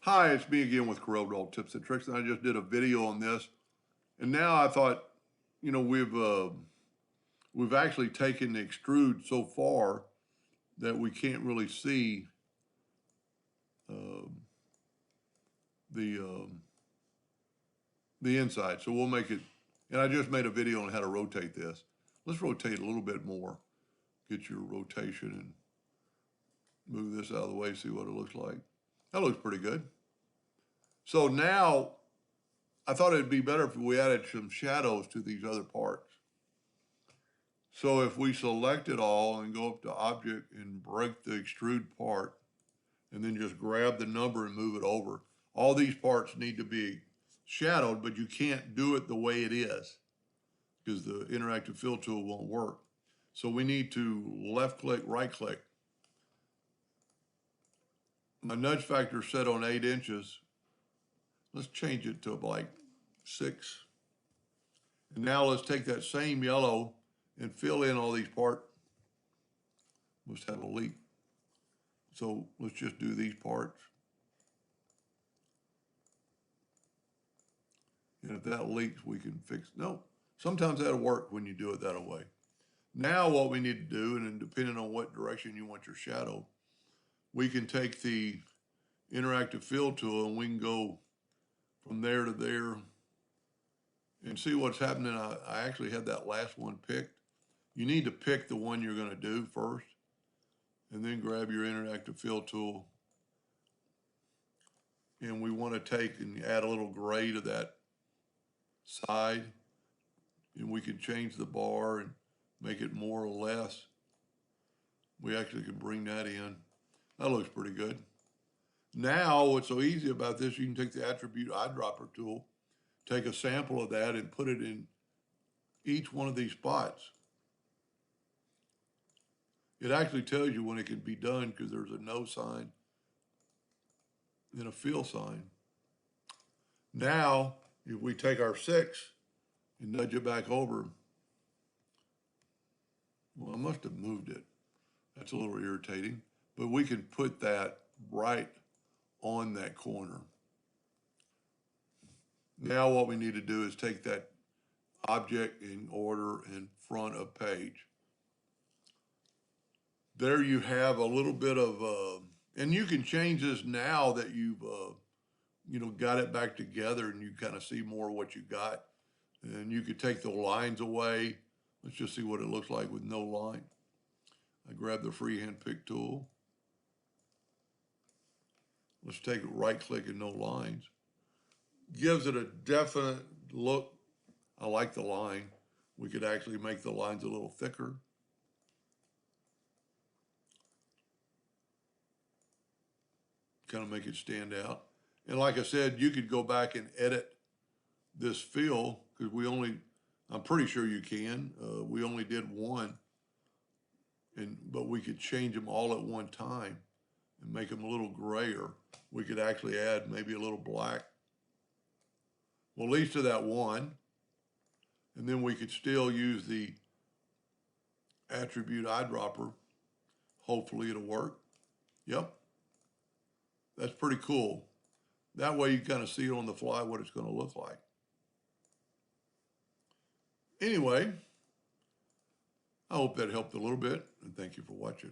Hi, it's me again with Corel Tips and Tricks, and I just did a video on this. And now I thought, we've actually taken the extrude so far that we can't really see um, the um, the inside. So we'll make it. And I just made a video on how to rotate this. Let's rotate a little bit more. Get your rotation and move this out of the way. See what it looks like. That looks pretty good. So now I thought it'd be better if we added some shadows to these other parts. So if we select it all and go up to Object and break the extrude part, and then just grab the number and move it over, all these parts need to be shadowed, but you can't do it the way it is because the interactive fill tool won't work. So we need to left click, right click. My nudge factor is set on 8 inches. Let's change it to like 6. And now let's take that same yellow and fill in all these parts. Must have a leak. So let's just do these parts. And if that leaks, we can fix. No, sometimes that'll work when you do it that way. Now what we need to do, and then depending on what direction you want your shadow, we can take the interactive fill tool and we can go from there to there and see what's happening. I actually had that last one picked. You need to pick the one you're going to do first, and then grab your interactive fill tool. And we want to take and add a little gray to that side, and we can change the bar and make it more or less. We actually can bring that in. That looks pretty good. Now, what's so easy about this, you can take the attribute eyedropper tool, take a sample of that and put it in each one of these spots. It actually tells you when it can be done because there's a no sign and a fill sign. Now, if we take our 6 and nudge it back over, well, I must have moved it. That's a little irritating, but we can put that right on that corner. Now what we need to do is take that object in order in front of page. There you have a little bit of, and you can change this now that you've, got it back together and you kind of see more of what you got. And you could take the lines away. Let's just see what it looks like with no line. I grab the freehand pick tool. Let's take it, right click and no lines. Gives it a definite look. I like the line. We could actually make the lines a little thicker. Kind of make it stand out. And like I said, you could go back and edit this fill because I'm pretty sure you can. We only did one, but we could change them all at one time and make them a little grayer. We could actually add maybe a little black. Well, at least to that one. And then we could still use the attribute eyedropper. Hopefully it'll work. Yep. That's pretty cool. That way you kind of see it on the fly what it's going to look like. Anyway, I hope that helped a little bit, and thank you for watching.